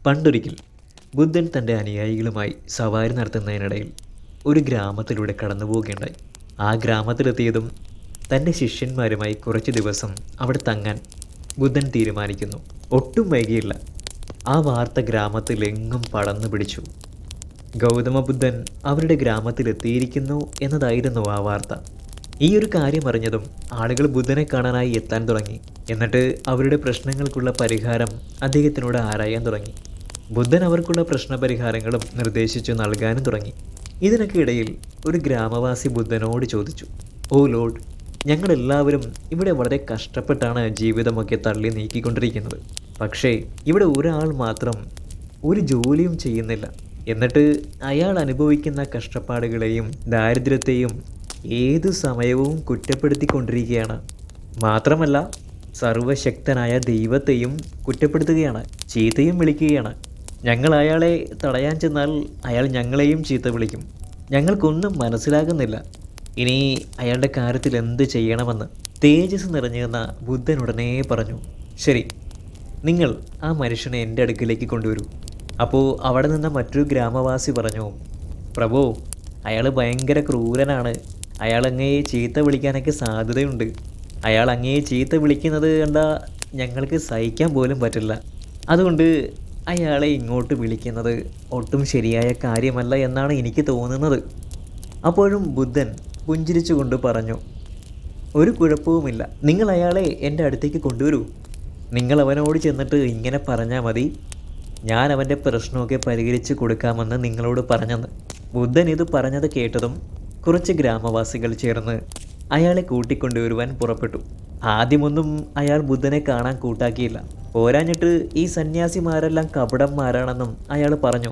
പണ്ടൊരിക്കൽ ബുദ്ധൻ തൻ്റെ അനുയായികളുമായി സവാരി നടത്തുന്നതിനിടയിൽ ഒരു ഗ്രാമത്തിലൂടെ കടന്നു പോവുകയുണ്ടായി. ആ ഗ്രാമത്തിലെത്തിയതും തൻ്റെ ശിഷ്യന്മാരുമായി കുറച്ച് ദിവസം അവിടെ തങ്ങാൻ ബുദ്ധൻ തീരുമാനിക്കുന്നു. ഒട്ടും വൈകിയില്ല. ആ വാർത്ത ഗ്രാമത്തിലെങ്ങും പടർന്നു പിടിച്ചു. ഗൗതമ ബുദ്ധൻ അവരുടെ ഗ്രാമത്തിലെത്തിയിരിക്കുന്നു എന്നതായിരുന്നു ആ വാർത്ത. ഈ ഒരു കാര്യം അറിഞ്ഞതും ആളുകൾ ബുദ്ധനെ കാണാനായി എത്താൻ തുടങ്ങി. എന്നിട്ട് അവരുടെ പ്രശ്നങ്ങൾക്കുള്ള പരിഹാരം അദ്ദേഹത്തിനോട് ആരായാൻ തുടങ്ങി. ബുദ്ധൻ അവർക്കുള്ള പ്രശ്നപരിഹാരങ്ങളും നിർദ്ദേശിച്ചു നൽകാനും തുടങ്ങി. ഇതിനൊക്കെ ഇടയിൽ ഒരു ഗ്രാമവാസി ബുദ്ധനോട് ചോദിച്ചു, "ഓ ലോഡ്, ഞങ്ങളെല്ലാവരും ഇവിടെ വളരെ കഷ്ടപ്പെട്ടാണ് ജീവിതമൊക്കെ തള്ളി നീക്കിക്കൊണ്ടിരിക്കുന്നത്. പക്ഷേ ഇവിടെ ഒരാൾ മാത്രം ഒരു ജോലിയും ചെയ്യുന്നില്ല. എന്നിട്ട് അയാൾ അനുഭവിക്കുന്ന കഷ്ടപ്പാടുകളെയും ദാരിദ്ര്യത്തെയും ഏതു സമയവും കുറ്റപ്പെടുത്തിക്കൊണ്ടിരിക്കുകയാണ്. മാത്രമല്ല സർവശക്തനായ ദൈവത്തെയും കുറ്റപ്പെടുത്തുകയാണ്, ചീത്തയും വിളിക്കുകയാണ്. ഞങ്ങൾ അയാളെ തടയാൻ ചെന്നാൽ അയാൾ ഞങ്ങളെയും ചീത്ത വിളിക്കും. ഞങ്ങൾക്കൊന്നും മനസ്സിലാകുന്നില്ല ഇനി അയാളുടെ കാര്യത്തിൽ എന്ത് ചെയ്യണമെന്ന്." തേജസ് നിറഞ്ഞുവെന്ന ബുദ്ധൻ ഉടനെ പറഞ്ഞു, "ശരി, നിങ്ങൾ ആ മനുഷ്യനെ എൻ്റെ അടുക്കിലേക്ക് കൊണ്ടുവരൂ." അപ്പോൾ അവിടെ നിന്ന മറ്റൊരു ഗ്രാമവാസി പറഞ്ഞു, "പ്രഭോ, അയാൾ ഭയങ്കര ക്രൂരനാണ്. അയാൾ അങ്ങയെ ചീത്ത വിളിക്കാനൊക്കെ സാധ്യതയുണ്ട്. അയാൾ അങ്ങയെ ചീത്ത വിളിക്കുന്നത് കണ്ടാൽ ഞങ്ങൾക്ക് സഹിക്കാൻ പോലും പറ്റില്ല. അതുകൊണ്ട് അയാളെ ഇങ്ങോട്ട് വിളിക്കുന്നത് ഒട്ടും ശരിയായ കാര്യമല്ല എന്നാണ് എനിക്ക് തോന്നുന്നത്." അപ്പോഴും ബുദ്ധൻ പുഞ്ചിരിച്ചുകൊണ്ട് പറഞ്ഞു, "ഒരു കുഴപ്പവുമില്ല. നിങ്ങൾ അയാളെ എൻ്റെ അടുത്തേക്ക് കൊണ്ടുവരൂ. നിങ്ങൾ അവനോട് ചെന്നിട്ട് ഇങ്ങനെ പറഞ്ഞാൽ മതി, ഞാൻ അവൻ്റെ പ്രശ്നമൊക്കെ പരിഹരിച്ച് കൊടുക്കാമെന്ന് നിങ്ങളോട് പറഞ്ഞെന്ന്." ബുദ്ധൻ ഇത് പറഞ്ഞത് കേട്ടതും കുറച്ച് ഗ്രാമവാസികൾ ചേർന്ന് അയാളെ കൂട്ടിക്കൊണ്ടുവരുവാൻ പുറപ്പെട്ടു. ആദ്യമൊന്നും അയാൾ ബുദ്ധനെ കാണാൻ കൂട്ടാക്കിയില്ല. പോരാഞ്ഞിട്ട് ഈ സന്യാസിമാരെല്ലാം കപടന്മാരാണെന്നും അയാൾ പറഞ്ഞു.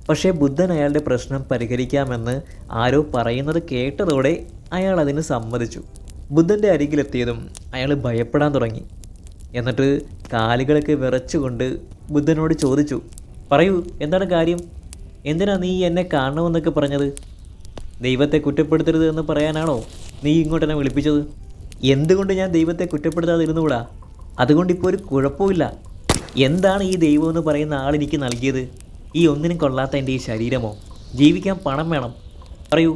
പക്ഷേ ബുദ്ധൻ അയാളുടെ പ്രശ്നം പരിഹരിക്കാമെന്ന് ആരോ പറയുന്നത് കേട്ടതോടെ അയാൾ അതിന് സമ്മതിച്ചു. ബുദ്ധൻ്റെ അരികിലെത്തിയതും അയാൾ ഭയപ്പെടാൻ തുടങ്ങി. എന്നിട്ട് കാലുകളൊക്കെ വിറച്ചുകൊണ്ട് ബുദ്ധനോട് ചോദിച്ചു, "പറയൂ, എന്താണ് കാര്യം? എന്തിനാ നീ എന്നെ കാണണമെന്നൊക്കെ പറഞ്ഞത്? ദൈവത്തെ കുറ്റപ്പെടുത്തരുത് എന്ന് പറയാനാണോ നീ ഇങ്ങോട്ട് എന്നെ വിളിപ്പിച്ചത്? എന്തുകൊണ്ട് ഞാൻ ദൈവത്തെ കുറ്റപ്പെടുത്താതിരുന്നുകൂടാ? അതുകൊണ്ട് ഇപ്പോൾ ഒരു കുഴപ്പമില്ല. എന്താണ് ഈ ദൈവം എന്ന് പറയുന്ന ആൾ എനിക്ക് നൽകിയത്? ഈ ഒന്നിനും കൊള്ളാത്ത എൻ്റെ ഈ ശരീരമോ? ജീവിക്കാൻ പണം വേണം. പറയൂ,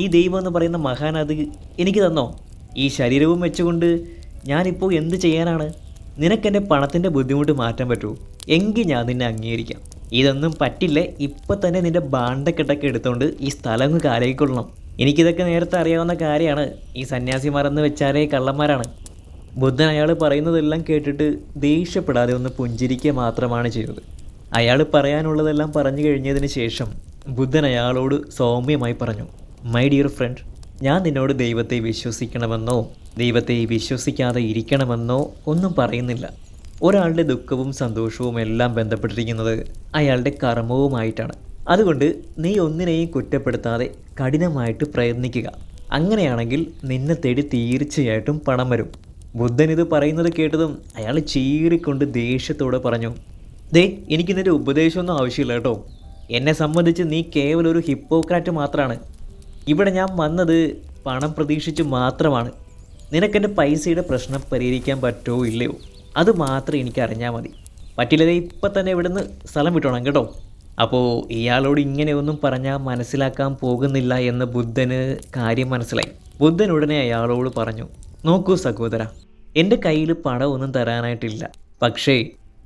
ഈ ദൈവം എന്ന് പറയുന്ന മഹാൻ അത് എനിക്ക് തന്നോ? ഈ ശരീരവും വെച്ചുകൊണ്ട് ഞാനിപ്പോൾ എന്ത് ചെയ്യാനാണ്? നിനക്കെൻ്റെ പണത്തിൻ്റെ ബുദ്ധിമുട്ട് മാറ്റാൻ പറ്റുമോ? എങ്കിൽ ഞാൻ നിന്നെ അംഗീകരിക്കാം. ഇതൊന്നും പറ്റില്ലേ, ഇപ്പം തന്നെ നിൻ്റെ ബാണ്ടക്കെട്ടൊക്കെ എടുത്തുകൊണ്ട് ഈ സ്ഥലം അങ്ങ് കാലേക്കൊള്ളണം. എനിക്കിതൊക്കെ നേരത്തെ അറിയാവുന്ന കാര്യമാണ്. ഈ സന്യാസിമാരെന്ന് വെച്ചാലേ കള്ളന്മാരാണ്." ബുദ്ധൻ അയാൾ പറയുന്നതെല്ലാം കേട്ടിട്ട് ദേഷ്യപ്പെടാതെ ഒന്ന് പുഞ്ചിരിക്കുക മാത്രമാണ് ചെയ്തത്. അയാൾ പറയാനുള്ളതെല്ലാം പറഞ്ഞു കഴിഞ്ഞതിന് ശേഷം ബുദ്ധൻ അയാളോട് സൗമ്യമായി പറഞ്ഞു, "മൈ ഡിയർ ഫ്രണ്ട്, ഞാൻ നിന്നോട് ദൈവത്തെ വിശ്വസിക്കണമെന്നോ ദൈവത്തെ വിശ്വസിക്കാതെ ഇരിക്കണമെന്നോ ഒന്നും പറയുന്നില്ല. ഒരാളുടെ ദുഃഖവും സന്തോഷവും എല്ലാം ബന്ധപ്പെട്ടിരിക്കുന്നത് അയാളുടെ കർമ്മവുമായിട്ടാണ്. അതുകൊണ്ട് നീ ഒന്നിനെയും കുറ്റപ്പെടുത്താതെ കഠിനമായിട്ട് പ്രയത്നിക്കുക. അങ്ങനെയാണെങ്കിൽ നിന്നെ തേടി തീർച്ചയായിട്ടും പണം വരും." ബുദ്ധൻ ഇത് പറയുന്നത് കേട്ടതും അയാൾ ചീറിക്കൊണ്ട് ദേഷ്യത്തോടെ പറഞ്ഞു, "ദേ, എനിക്ക് നിൻ്റെ ഉപദേശമൊന്നും ആവശ്യമില്ല കേട്ടോ. എന്നെ സംബന്ധിച്ച് നീ കേവലം ഒരു ഹിപ്പോക്രാറ്റ് മാത്രമാണ്. ഇവിടെ ഞാൻ വന്നത് പണം പ്രതീക്ഷിച്ച് മാത്രമാണ്. നിനക്കെൻ്റെ പൈസയുടെ പ്രശ്നം പരിഹരിക്കാൻ പറ്റുമോ ഇല്ലയോ അത് മാത്രം എനിക്ക് അറിഞ്ഞാൽ മതി. പറ്റില്ലതേ ഇപ്പം തന്നെ ഇവിടുന്ന് സ്ഥലം വിട്ടോണം കേട്ടോ." അപ്പോൾ ഇയാളോട് ഇങ്ങനെയൊന്നും പറഞ്ഞാൽ മനസ്സിലാക്കാൻ പോകുന്നില്ല എന്ന് ബുദ്ധന് കാര്യം മനസ്സിലായി. ബുദ്ധൻ ഉടനെ അയാളോട് പറഞ്ഞു, "നോക്കൂ സഹോദര, എൻ്റെ കയ്യിൽ പണമൊന്നും തരാനായിട്ടില്ല. പക്ഷേ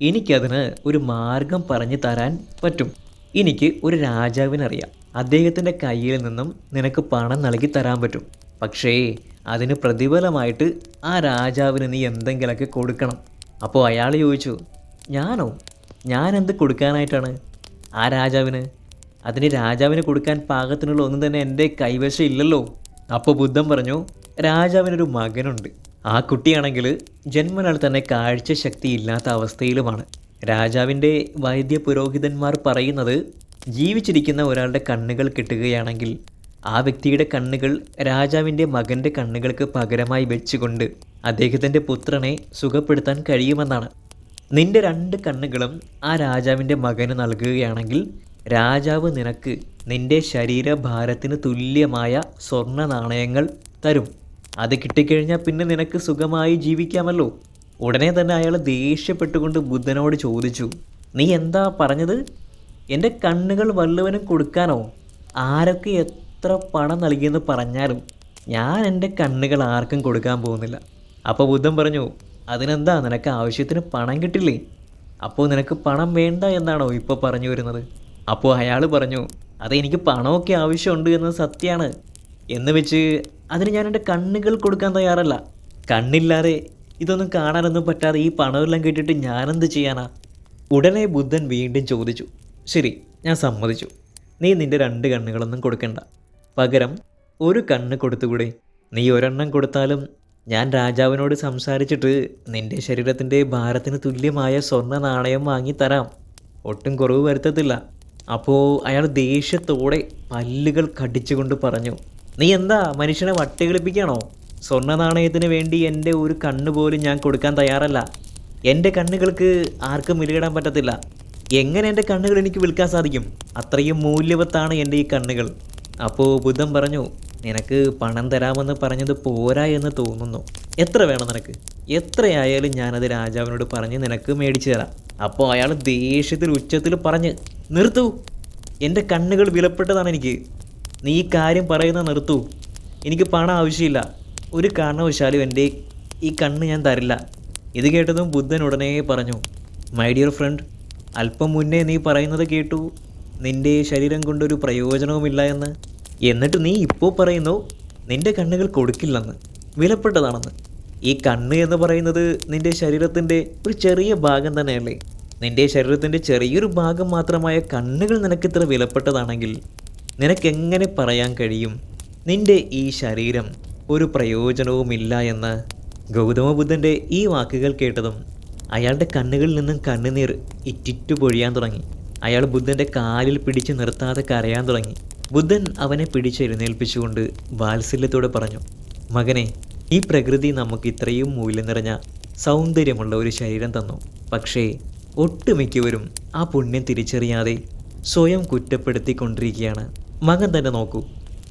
എനിക്കതിന് ഒരു മാർഗം പറഞ്ഞു തരാൻ പറ്റും. എനിക്ക് ഒരു രാജാവിനറിയാം. അദ്ദേഹത്തിൻ്റെ കയ്യിൽ നിന്നും നിനക്ക് പണം നൽകി തരാൻ പറ്റും. പക്ഷേ അതിന് പ്രതിഫലമായിട്ട് ആ രാജാവിന് നീ എന്തെങ്കിലുമൊക്കെ കൊടുക്കണം." അപ്പോൾ അയാൾ ചോദിച്ചു, "ഞാനോ? ഞാനെന്ത് കൊടുക്കാനായിട്ടാണ് ആ രാജാവിന്? അതിന് രാജാവിന് കൊടുക്കാൻ പാകത്തിനുള്ള ഒന്നും തന്നെ എൻ്റെ കൈവശം ഇല്ലല്ലോ." അപ്പോൾ ബുദ്ധൻ പറഞ്ഞു, "രാജാവിനൊരു മകനുണ്ട്. ആ കുട്ടിയാണെങ്കിൽ ജന്മനാൽ തന്നെ കാഴ്ചശക്തി ഇല്ലാത്ത അവസ്ഥയിലുമാണ്. രാജാവിൻ്റെ വൈദ്യ പുരോഹിതന്മാർ പറയുന്നത് ജീവിച്ചിരിക്കുന്ന ഒരാളുടെ കണ്ണുകൾ കിട്ടുകയാണെങ്കിൽ ആ വ്യക്തിയുടെ കണ്ണുകൾ രാജാവിൻ്റെ മകൻ്റെ കണ്ണുകൾക്ക് പകരമായി വെച്ചുകൊണ്ട് അദ്ദേഹത്തിൻ്റെ പുത്രനെ സുഖപ്പെടുത്താൻ കഴിയുമെന്നാണ്. നിന്റെ 2 കണ്ണുകളും ആ രാജാവിൻ്റെ മകന് നൽകുകയാണെങ്കിൽ രാജാവ് നിനക്ക് നിന്റെ ശരീരഭാരത്തിന് തുല്യമായ സ്വർണ്ണ നാണയങ്ങൾ തരും. അത് കിട്ടിക്കഴിഞ്ഞാൽ പിന്നെ നിനക്ക് സുഖമായി ജീവിക്കാമല്ലോ." ഉടനെ തന്നെ അയാൾ ദേഷ്യപ്പെട്ടുകൊണ്ട് ബുദ്ധനോട് ചോദിച്ചു, നീ എന്താ പറഞ്ഞത്? എൻ്റെ കണ്ണുകൾ വല്ലവനും കൊടുക്കാനോ? ആരൊക്കെ എത്ര പണം നൽകിയെന്ന് പറഞ്ഞാലും ഞാൻ എൻ്റെ കണ്ണുകൾ ആർക്കും കൊടുക്കാൻ പോകുന്നില്ല. അപ്പോൾ ബുദ്ധൻ പറഞ്ഞു, അതിനെന്താ, നിനക്ക് ആവശ്യത്തിന് പണം കിട്ടില്ലേ? അപ്പോൾ നിനക്ക് പണം വേണ്ട എന്നാണോ ഇപ്പോൾ പറഞ്ഞു വരുന്നത്? അപ്പോൾ അയാൾ പറഞ്ഞു, അതെനിക്ക് പണമൊക്കെ ആവശ്യമുണ്ട് എന്നത് സത്യമാണ്. എന്ന് വെച്ച് അതിന് ഞാൻ എൻ്റെ കണ്ണുകൾ കൊടുക്കാൻ തയ്യാറല്ല. കണ്ണില്ലാതെ ഇതൊന്നും കാണാനൊന്നും പറ്റാതെ ഈ പണമെല്ലാം കിട്ടിയിട്ട് ഞാനെന്ത് ചെയ്യാനാ? ഉടനെ ബുദ്ധൻ വീണ്ടും ചോദിച്ചു, ശരി, ഞാൻ സമ്മതിച്ചു. നീ നിൻ്റെ 2 കണ്ണുകളൊന്നും കൊടുക്കണ്ട. പകരം ഒരു കണ്ണ് കൊടുത്തുകൂടെ? നീ ഒരെണ്ണം കൊടുത്താലും ഞാൻ രാജാവിനോട് സംസാരിച്ചിട്ട് നിൻ്റെ ശരീരത്തിൻ്റെ ഭാരത്തിന് തുല്യമായ സ്വർണ്ണ നാണയം വാങ്ങി തരാം. ഒട്ടും കുറവ് വരുത്തത്തില്ല. അപ്പോൾ അയാൾ ദേഷ്യത്തോടെ പല്ലുകൾ കടിച്ചുകൊണ്ട് പറഞ്ഞു, നീ എന്താ മനുഷ്യനെ വട്ടുകളിപ്പിക്കുകയാണോ? സ്വർണ്ണ നാണയത്തിന് വേണ്ടി എൻ്റെ ഒരു കണ്ണ് പോലും ഞാൻ കൊടുക്കാൻ തയ്യാറല്ല. എൻ്റെ കണ്ണുകൾക്ക് ആർക്കും വിലയിടാൻ പറ്റത്തില്ല. എങ്ങനെ എൻ്റെ കണ്ണുകൾ എനിക്ക് വിൽക്കാൻ സാധിക്കും? അത്രയും മൂല്യവത്താണ് എൻ്റെ ഈ കണ്ണുകൾ. അപ്പോൾ ബുദ്ധൻ പറഞ്ഞു, നിനക്ക് പണം തരാമെന്ന് പറഞ്ഞത് പോരാ എന്ന് തോന്നുന്നു. എത്ര വേണം നിനക്ക്? എത്രയായാലും ഞാനത് രാജാവിനോട് പറഞ്ഞ് നിനക്ക് മേടിച്ചു തരാം. അപ്പോൾ അയാൾ ദേഷ്യത്തിൽ ഉച്ചത്തിൽ പറഞ്ഞ്, നിർത്തൂ, എൻ്റെ കണ്ണുകൾ വിലപ്പെട്ടതാണ് എനിക്ക്. നീ ഈ കാര്യം പറയുന്ന നിർത്തൂ. എനിക്ക് പണം ആവശ്യമില്ല. ഒരു കാരണവശാലും എൻ്റെ ഈ കണ്ണ് ഞാൻ തരില്ല. ഇത് കേട്ടതും ബുദ്ധൻ ഉടനെ പറഞ്ഞു, മൈ ഡിയർ ഫ്രണ്ട്, അല്പം മുന്നേ നീ പറയുന്നത് കേട്ടു, നിൻ്റെ ശരീരം കൊണ്ടൊരു പ്രയോജനവുമില്ല എന്ന്. എന്നിട്ട് നീ ഇപ്പോൾ പറയുന്നു നിൻ്റെ കണ്ണുകൾ കൊടുക്കില്ലെന്ന്, വിലപ്പെട്ടതാണെന്ന്. ഈ കണ്ണ് എന്ന് പറയുന്നത് നിൻ്റെ ശരീരത്തിൻ്റെ ഒരു ചെറിയ ഭാഗം തന്നെയല്ലേ? നിൻ്റെ ശരീരത്തിൻ്റെ ചെറിയൊരു ഭാഗം മാത്രമായ കണ്ണുകൾ നിനക്കിത്ര വിലപ്പെട്ടതാണെങ്കിൽ നിനക്കെങ്ങനെ പറയാൻ കഴിയും നിൻ്റെ ഈ ശരീരം ഒരു പ്രയോജനവുമില്ല എന്ന്? ഗൗതമ ബുദ്ധൻ്റെ ഈ വാക്കുകൾ കേട്ടതും അയാളുടെ കണ്ണുകളിൽ നിന്നും കണ്ണുനീർ ഇറ്റിറ്റു പൊഴിയാൻ തുടങ്ങി. അയാൾ ബുദ്ധൻ്റെ കാലിൽ പിടിച്ച് നിർത്താതെ കരയാൻ തുടങ്ങി. ബുദ്ധൻ അവനെ പിടിച്ചെഴുന്നേൽപ്പിച്ചുകൊണ്ട് വാത്സല്യത്തോടെ പറഞ്ഞു, മകനെ, ഈ പ്രകൃതി നമുക്ക് ഇത്രയും മൂല്യം നിറഞ്ഞ സൗന്ദര്യമുള്ള ഒരു ശരീരം തന്നു. പക്ഷേ ഒട്ടുമിക്കവരും ആ പുണ്യം തിരിച്ചറിയാതെ സ്വയം കുറ്റപ്പെടുത്തിക്കൊണ്ടിരിക്കുകയാണ്. മകൻ തന്നെ നോക്കൂ,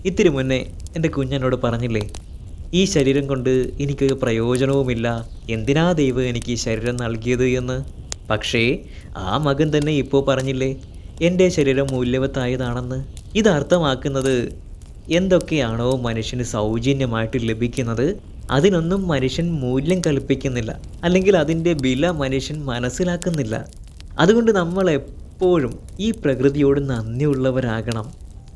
ഇത്തിരി മുന്നേ എൻ്റെ കുഞ്ഞെന്നോട് പറഞ്ഞില്ലേ, ഈ ശരീരം കൊണ്ട് എനിക്കൊരു പ്രയോജനവുമില്ല, എന്തിനാ ദൈവം എനിക്ക് ഈ ശരീരം നൽകിയത് എന്ന്. പക്ഷേ ആ മകൻ തന്നെ ഇപ്പോൾ പറഞ്ഞില്ലേ, എൻ്റെ ശരീരം മൂല്യവത്തായതാണെന്ന്. ഇതർത്ഥമാക്കുന്നത് എന്തൊക്കെയാണോ മനുഷ്യന് സൗജന്യമായിട്ട് ലഭിക്കുന്നത് അതിനൊന്നും മനുഷ്യൻ മൂല്യം കൽപ്പിക്കുന്നില്ല, അല്ലെങ്കിൽ അതിൻ്റെ വില മനുഷ്യൻ മനസ്സിലാക്കുന്നില്ല. അതുകൊണ്ട് നമ്മൾ എപ്പോഴും ഈ പ്രകൃതിയോട് നന്ദിയുള്ളവരാകണം.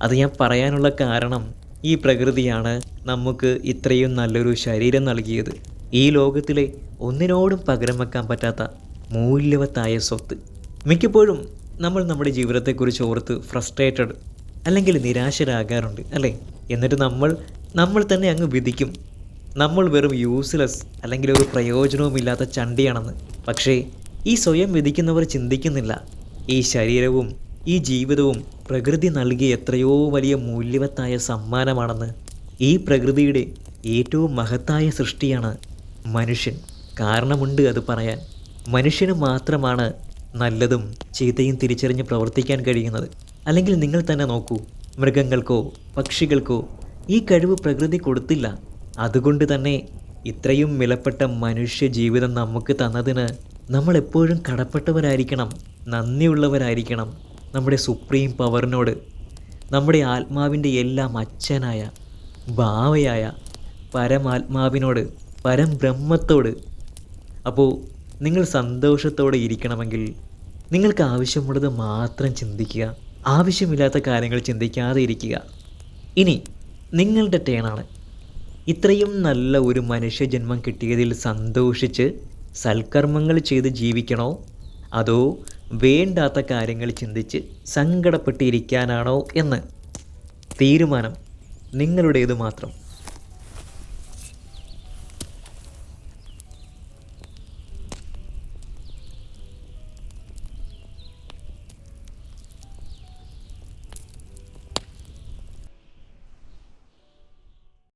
അത് ഞാൻ പറയാനുള്ള കാരണം, ഈ പ്രകൃതിയാണ് നമുക്ക് ഇത്രയും നല്ലൊരു ശരീരം നൽകിയത്. ഈ ലോകത്തിലെ ഒന്നിനോടും പകരം വെക്കാൻ പറ്റാത്ത മൂല്യവത്തായ സ്വത്ത്. മിക്കപ്പോഴും നമ്മൾ നമ്മുടെ ജീവിതത്തെക്കുറിച്ച് ഓർത്ത് ഫ്രസ്ട്രേറ്റഡ് അല്ലെങ്കിൽ നിരാശരാകാറുണ്ട് അല്ലേ? എന്നിട്ട് നമ്മൾ തന്നെ അങ്ങ് വിധിക്കും, നമ്മൾ വെറും യൂസ്ലെസ് അല്ലെങ്കിൽ ഒരു പ്രയോജനവുമില്ലാത്ത ചണ്ടിയാണെന്ന്. പക്ഷേ ഈ സ്വയം വിധിക്കുന്നവർ ചിന്തിക്കുന്നില്ല, ഈ ശരീരവും ഈ ജീവിതവും പ്രകൃതി നൽകിയ എത്രയോ വലിയ മൂല്യവത്തായ സമ്മാനമാണെന്ന്. ഈ പ്രകൃതിയുടെ ഏറ്റവും മഹത്തായ സൃഷ്ടിയാണ് മനുഷ്യൻ. കാരണമുണ്ട് അത് പറയാൻ. മനുഷ്യന് മാത്രമാണ് നല്ലതും ചീത്തയും തിരിച്ചറിഞ്ഞ് പ്രവർത്തിക്കാൻ കഴിയുന്നത്. അല്ലെങ്കിൽ നിങ്ങൾ തന്നെ നോക്കൂ, മൃഗങ്ങൾക്കോ പക്ഷികൾക്കോ ഈ കഴിവ് പ്രകൃതി കൊടുത്തില്ല. അതുകൊണ്ട് തന്നെ ഇത്രയും വിലപ്പെട്ട മനുഷ്യ ജീവിതം നമുക്ക് തന്നതിന് നമ്മൾ എപ്പോഴും കടപ്പെട്ടവരായിരിക്കണം, നന്ദിയുള്ളവരായിരിക്കണം നമ്മുടെ സുപ്രീം പവറിനോട്, നമ്മുടെ ആത്മാവിൻ്റെ എല്ലാം അച്ഛനായ ഭാവയായ പരമാത്മാവിനോട്, പരംബ്രഹ്മത്തോട്. അപ്പോൾ നിങ്ങൾ സന്തോഷത്തോടെ ഇരിക്കണമെങ്കിൽ നിങ്ങൾക്ക് ആവശ്യമുള്ളത് മാത്രം ചിന്തിക്കുക, ആവശ്യമില്ലാത്ത കാര്യങ്ങൾ ചിന്തിക്കാതെ ഇരിക്കുക. ഇനി നിങ്ങളുടെ ടേണാണ്. ഇത്രയും നല്ല ഒരു മനുഷ്യജന്മം കിട്ടിയതിൽ സന്തോഷിച്ച് സൽക്കർമ്മങ്ങൾ ചെയ്ത് ജീവിക്കണോ, അതോ വേണ്ടാത്ത കാര്യങ്ങൾ ചിന്തിച്ച് സങ്കടപ്പെട്ടിരിക്കാനാണോ എന്ന് തീരുമാനം നിങ്ങളുടേത് മാത്രം.